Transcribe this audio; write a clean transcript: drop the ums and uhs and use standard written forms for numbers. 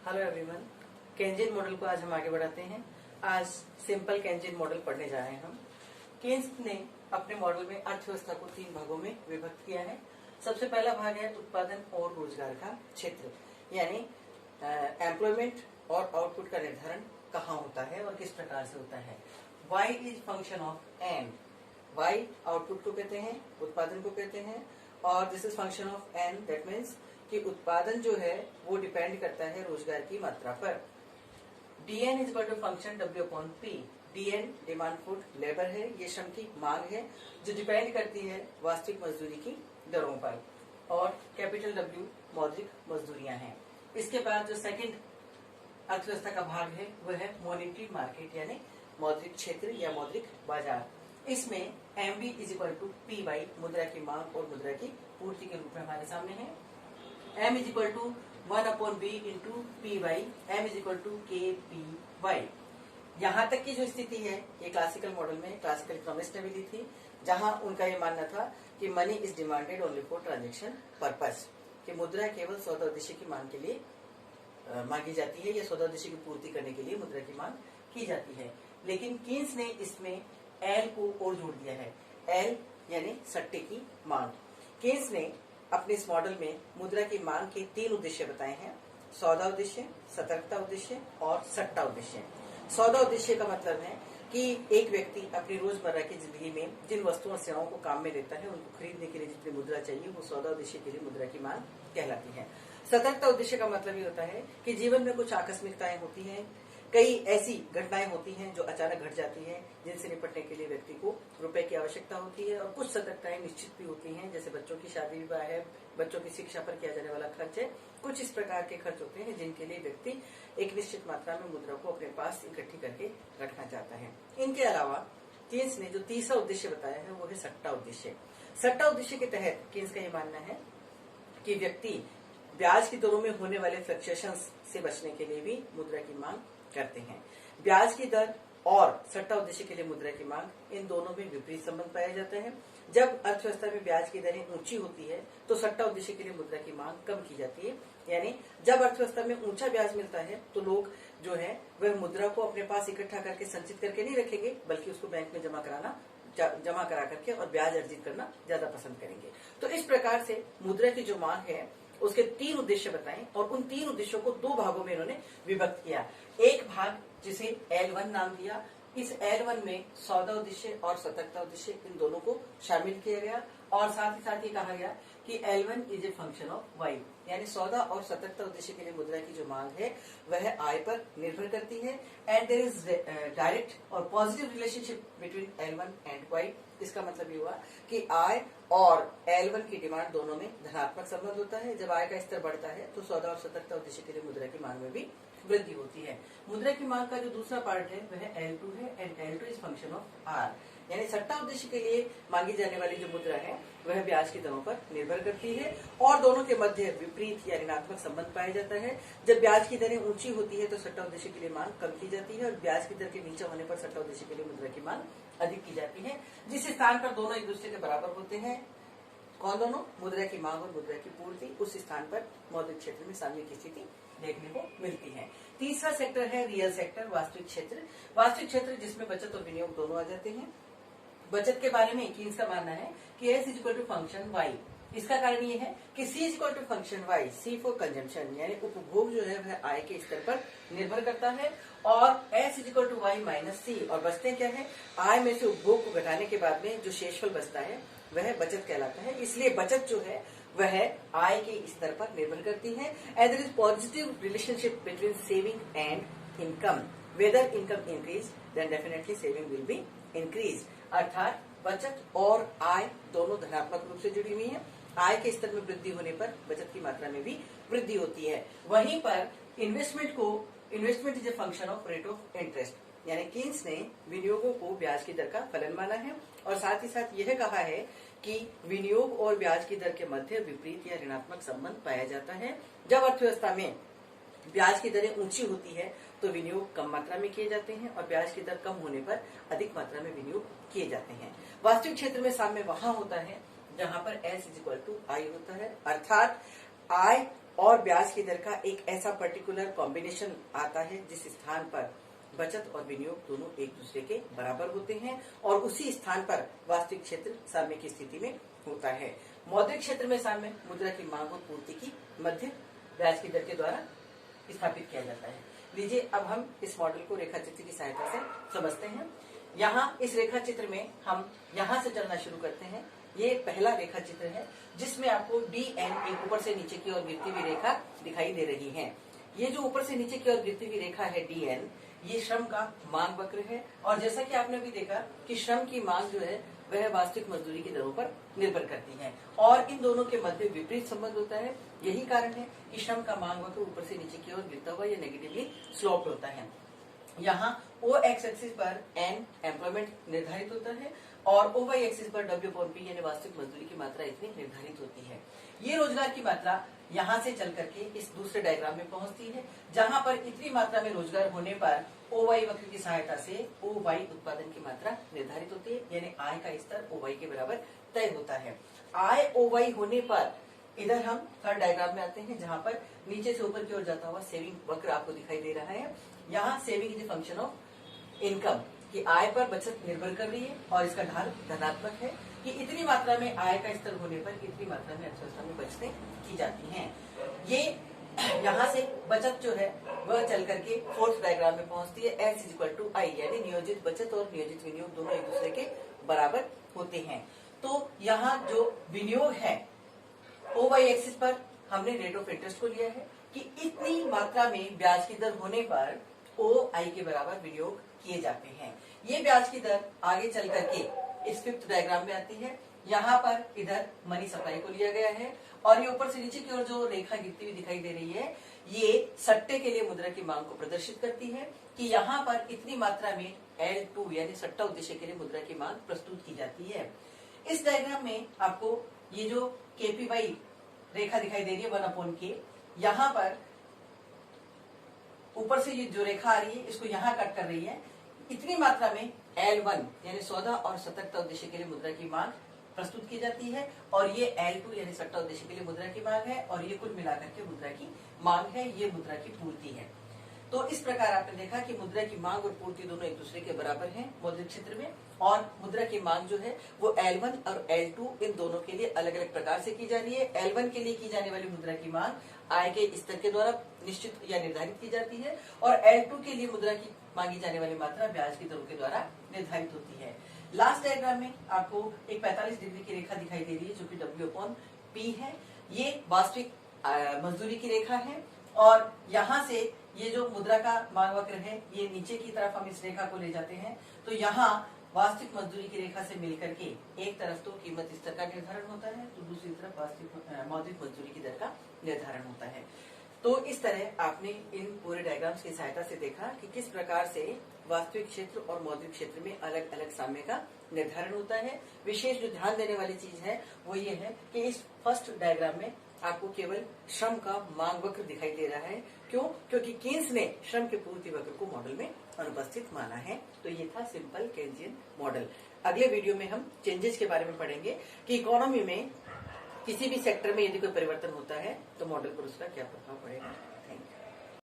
Hello everyone, केन्जिन model को आज हम आगे बढ़ाते हैं। आज सिंपल केन्जिन मॉडल पढ़ने जा रहे हैं हम। केन्स ने अपने मॉडल में अर्थव्यवस्था को 3 भागों में विभक्त किया है। सबसे पहला भाग है उत्पादन और रोजगार का क्षेत्र, यानी एम्प्लॉयमेंट और आउटपुट का निर्धारण कहाँ होता है और किस प्रकार से होता है। Y is function of N. Y output को कहते हैं, उत्पादन को कहते हैं, और this is function of N. That means कि उत्पादन जो है वो डिपेंड करता है रोजगार की मात्रा पर। dn is equal to function W/P। dn demand for labour है, ये श्रम की मांग है जो डिपेंड करती है वास्तविक मजदूरी की दरों पर, और कैपिटल W मौद्रिक मजदूरियां हैं। इसके बाद जो सेकंड अर्थव्यवस्था का भाग है वह है मॉनेटरी मार्केट, यानी मौद्रिक क्षेत्र या मौद्रिक बाजार। इसमें MB is equal to PY मुद्रा की मांग और मुद्रा की पूर्ति के रूप में हमारे सामने है। M is equal to 1/B into PY, M is equal to KPY। यहाँ तक की जो स्थिति है ये क्लासिकल मॉडल में क्लासिकल इकोनॉमिस्ट ने भी ली थी, जहां उनका ये मानना था कि money is demanded only for transaction purpose, कि मुद्रा केवल सौदा उद्देश्य की मांग के लिए मांगी जाती है या सौदा उद्देश्य की पूर्ति करने के लिए मुद्रा की मांग की जाती है। लेकिन कीन्स ने इसमें L को और जोड़ दिया है, L यानी सट्टे की मांग। कीन्स ने अपने इस मॉडल में मुद्रा की मांग के 3 उद्देश्य बताए हैं: सौदा उद्देश्य, सतर्कता उद्देश्य और सट्टा उद्देश्य। सौदा उद्देश्य का मतलब है कि एक व्यक्ति अपनी रोजमर्रा की जिंदगी में जिन वस्तुओं और सेवाओं को काम में लेता है उनको खरीदने के लिए जितनी मुद्रा चाहिए वो सौदा उद्देश्य के लिए मुद्रा की मांग कहलाती है। सतर्कता उद्देश्य का मतलब ये होता है कि जीवन में कुछ आकस्मिकताएं होती हैं, कई ऐसी घटनाएं होती हैं जो अचानक घट जाती हैं, जिनसे निपटने के लिए व्यक्ति को रुपए की आवश्यकता होती है, और कुछ सतर्कताएं निश्चित भी होती हैं, जैसे बच्चों की शादी विवाह है, बच्चों की शिक्षा पर किया जाने वाला खर्च है। कुछ इस प्रकार के खर्च होते हैं जिनके लिए व्यक्ति एक निश्चित मात्रा में मुद्रा को अपने पास इकट्ठी करके रखना चाहता है। इनके अलावा कीन्स ने जो तीसरा उद्देश्य बताया है वो है सट्टा उद्देश्य। सट्टा उद्देश्य के तहत कीन्स का ये मानना है कि व्यक्ति ब्याज की दरों में होने वाले फ्लक्चुएशंस से बचने के लिए भी मुद्रा की मांग करते हैं। ब्याज की दर और सट्टा उद्देश्य के लिए मुद्रा की मांग, इन दोनों में विपरीत संबंध पाया जाता है। जब अर्थव्यवस्था में ब्याज की दरें ऊंची होती है तो सट्टा उद्देश्य के लिए मुद्रा की मांग कम की जाती है, यानी जब अर्थव्यवस्था में ऊंचा ब्याज मिलता है तो लोग जो है वह मुद्रा को अपने पास इकट्ठा करके संचित करके नहीं रखेंगे, बल्कि उसको बैंक में जमा करा करके और ब्याज अर्जित करना ज्यादा पसंद करेंगे। तो इस प्रकार से मुद्रा की जो मांग है उसके 3 उद्देश्य बताएं, और उन 3 उद्देश्यों को 2 भागों में इन्होंने विभक्त किया। एक भाग जिसे L1 नाम दिया, इस L1 में सौदा उद्देश्य और सतर्कता उद्देश्य इन दोनों को शामिल किया गया, और साथ ही साथ ये कहा गया कि L1 is a function of Y, यानी सौदा और सतर्कता उद्देश्य के लिए मुद्रा की जो मांग है वह आय पर निर्भर करती है, एंड देयर इज डायरेक्ट और positive relationship between L1 and Y। इसका मतलब ये हुआ कि आय और L1 की डिमांड दोनों में धनात्मक संबंध होता है। जब आय का स्तर बढ़ता है तो सौदा और सतर्कता उद्देश्य के लिए मुद्रा की मांग में भी वृद्धि होती है। मुद्रा की मांग का जो दूसरा पार्ट है वह L2 है, and L2 is function of R, यानी सट्टा उद्देश्य के लिए मांगी जाने वाली जो मुद्रा है वह ब्याज की दरों पर निर्भर करती है, और दोनों के मध्य विपरीत या ऋणात्मक संबंध पाया जाता है। जब ब्याज की दरें ऊंची होती है तो सट्टा उद्देश्य के लिए मांग कम की जाती है, और ब्याज की दर के नीचे होने पर सट्टा उद्देश्य के लिए मुद्रा की मांग अधिक की जाती है। जिस स्थान पर दोनों एक दूसरे के बराबर होते हैं, कौन दोनों? मुद्रा की मांग और मुद्रा की पूर्ति, उस स्थान पर मौद्रिक क्षेत्र में साम्य की स्थिति देखने को मिलती है। तीसरा सेक्टर है रियल सेक्टर, वास्तविक क्षेत्र। वास्तविक क्षेत्र जिसमें बचत और विनियोग दोनों आ जाते हैं। बचत के बारे में कीन्स का मानना है कि S is equal to function Y। इसका कारण ये है कि C is equal to function Y, C for consumption, यानी उपभोग जो है वह आय के स्तर पर निर्भर करता है, और S is equal to Y minus C, और बचते क्या है? आय में से उपभोग को घटाने के बाद में जो शेषफल बचता है वह बचत कहलाता है। इसलिए बचत जो है वह आय के स्तर पर निर्भर करती है, and there is positive relationship between saving and income. Whether income increase then definitely saving will be increase. अर्थात बचत और आय दोनों धनात्मक रूप से जुड़ी हुई है। आय के स्तर में वृद्धि होने पर बचत की मात्रा में भी वृद्धि होती है। वहीं पर investment is a function of rate of interest, यानी कीन्स ने विनियोगों को ब्याज की दर का फलन माना है, और साथ ही साथ यह कहा है कि विनियोग और ब्याज की दर के मध्य विपरीत या ऋणात्मक संबंध पाया जाता है। जब अर्थव्यवस्था में ब्याज की दरें ऊंची होती है तो विनियोग कम मात्रा में किए जाते हैं, और ब्याज की दर कम होने पर अधिक मात्रा में विनियोग किए जाते हैं। वास्तविक क्षेत्र में साम्य वहां होता है जहां पर S is equal to I होता है, अर्थात आय और ब्याज की दर का एक ऐसा पर्टिकुलर कॉम्बिनेशन आता है जिस स्थान पर बचत और विनियोग दोनों एक दूसरे के बराबर होते हैं और उसी स्थान पर वास्तविक क्षेत्र साम्य की स्थिति में होता है। मौद्रिक क्षेत्र में साम्य मुद्रा की मांग और पूर्ति की मध्य ब्याज की दर के द्वारा स्थापित किया जाता है। लीजिए अब हम इस मॉडल को रेखा चित्र की सहायता से समझते हैं। यहाँ इस रेखा चित्र में हम यहाँ से चलना शुरू करते हैं। ये पहला रेखा चित्र है जिसमें आपको DN एक ऊपर से नीचे की ओर गिरती हुई रेखा दिखाई दे रही है। ये जो ऊपर से नीचे की ओर गिरती हुई रेखा है DN, ये श्रम का मांग वक्र है और जैसा कि आपने अभी देखा कि श्रम की मांग जो है वह वास्तविक मजदूरी की दरों पर निर्भर करती है और इन दोनों के मध्य विपरीत संबंध होता है। यही कारण है कि श्रम का मांग वक्र ऊपर से नीचे की ओर गिरता हुआ या नेगेटिवली स्लोप्ड होता है। यहाँ O एक्स एक्सिस पर N एम्प्लॉयमेंट निर्धारित होता है और O वाई एक्सिस पर W/P यानी वास्तविक मजदूरी की मात्रा इतनी निर्धारित होती है। ये रोजगार की मात्रा यहाँ से चल करके इस दूसरे डायग्राम में पहुंचती है जहां पर इतनी मात्रा में रोजगार होने पर OY वक्र की सहायता से OY उत्पादन की मात्रा निर्धारित होती है, यानी आय का स्तर OY के बराबर तय होता है। आय OY होने पर इधर हम थर्ड डायग्राम में आते हैं जहां पर नीचे से ऊपर की ओर जाता हुआ सेविंग वक्र आपको दिखाई दे रहा है। यहाँ saving is function of income कि आय पर बचत निर्भर कर रही है और इसका ढाल धनात्मक है कि इतनी मात्रा में आय का स्तर होने पर इतनी मात्रा में अर्थव्यवस्था में बचतें की जाती हैं। ये यहाँ से बचत जो है वह चल करके फोर्थ डायग्राम में पहुंचती है। S = I यानी नियोजित बचत और नियोजित विनियोग दोनों एक दूसरे के बराबर होते हैं। तो यहाँ जो विनियोग है OY एक्सिस पर हमने रेट ऑफ इंटरेस्ट को लिया है कि इतनी मात्रा में ब्याज की दर होने पर OI के बराबर विनियोग किए जाते हैं। ये ब्याज की दर आगे चल करके इस फिफ्थ डायग्राम में आती है। यहाँ पर इधर मनी सप्लाई को लिया गया है और ये ऊपर से नीचे की ओर जो रेखा गिरती हुई दिखाई दे रही है ये सट्टे के लिए मुद्रा की मांग को प्रदर्शित करती है कि यहाँ पर इतनी मात्रा में L2 यानी सट्टा उद्देश्य के लिए मुद्रा की मांग प्रस्तुत की जाती है। इस डायग्राम में आपको ये जो KPY रेखा दिखाई दे रही है 1/K, यहाँ पर ऊपर से ये जो रेखा आ रही है इसको यहाँ कट कर रही है। इतनी मात्रा में L1 यानी सौदा और सतर्कता उद्देश्य के लिए मुद्रा की मांग प्रस्तुत की जाती है और ये L2 यानी सट्टा उद्देश्य के लिए मुद्रा की मांग है और ये कुल मिलाकर के मुद्रा की मांग है, ये मुद्रा की पूर्ति है। तो इस प्रकार आपने देखा कि मुद्रा की मांग और पूर्ति दोनों एक दूसरे के बराबर हैं मौद्रिक क्षेत्र में और मुद्रा की मांग जो है वो L1 और L2 इन दोनों के लिए अलग अलग प्रकार से की जा रही है। L1 के लिए की जाने वाली मुद्रा की मांग आय के स्तर के द्वारा निश्चित या निर्धारित की जाती है और L2 के लिए मुद्रा की मांगी जाने वाली मात्रा ब्याज की दरों के द्वारा निर्धारित होती है। लास्ट डायग्राम में आपको एक 45 डिग्री की रेखा दिखाई दे रही है जो कि W/P है। ये वास्तविक मजदूरी की रेखा है और यहाँ से ये जो मुद्रा का मांग वक्र है ये नीचे की तरफ हम इस रेखा को ले जाते हैं तो यहाँ वास्तविक मजदूरी की रेखा से मिलकर के एक तरफ तो कीमत स्तर का निर्धारण होता है तो दूसरी तरफ वास्तविक मौद्रिक मजदूरी की दर का निर्धारण होता है। तो इस तरह आपने इन पूरे डायग्राम्स की सहायता से देखा कि किस प्रकार से वास्तविक क्षेत्र और मौद्रिक क्षेत्र में अलग अलग साम्य का निर्धारण होता है। विशेष जो ध्यान देने वाली चीज है वो ये है कि इस फर्स्ट डायग्राम में आपको केवल श्रम का मांग वक्र दिखाई दे रहा है। क्यों? क्योंकि कीन्स ने श्रम के पूर्ति वक्र को मॉडल में अनुपस्थित माना है। तो ये था सिंपल केन्जियन मॉडल। अगले वीडियो में हम चेंजेस के बारे में पढ़ेंगे कि इकोनॉमी में किसी भी सेक्टर में यदि कोई परिवर्तन होता है तो मॉडल पर उसका क्या प्रभाव पड़ेगा।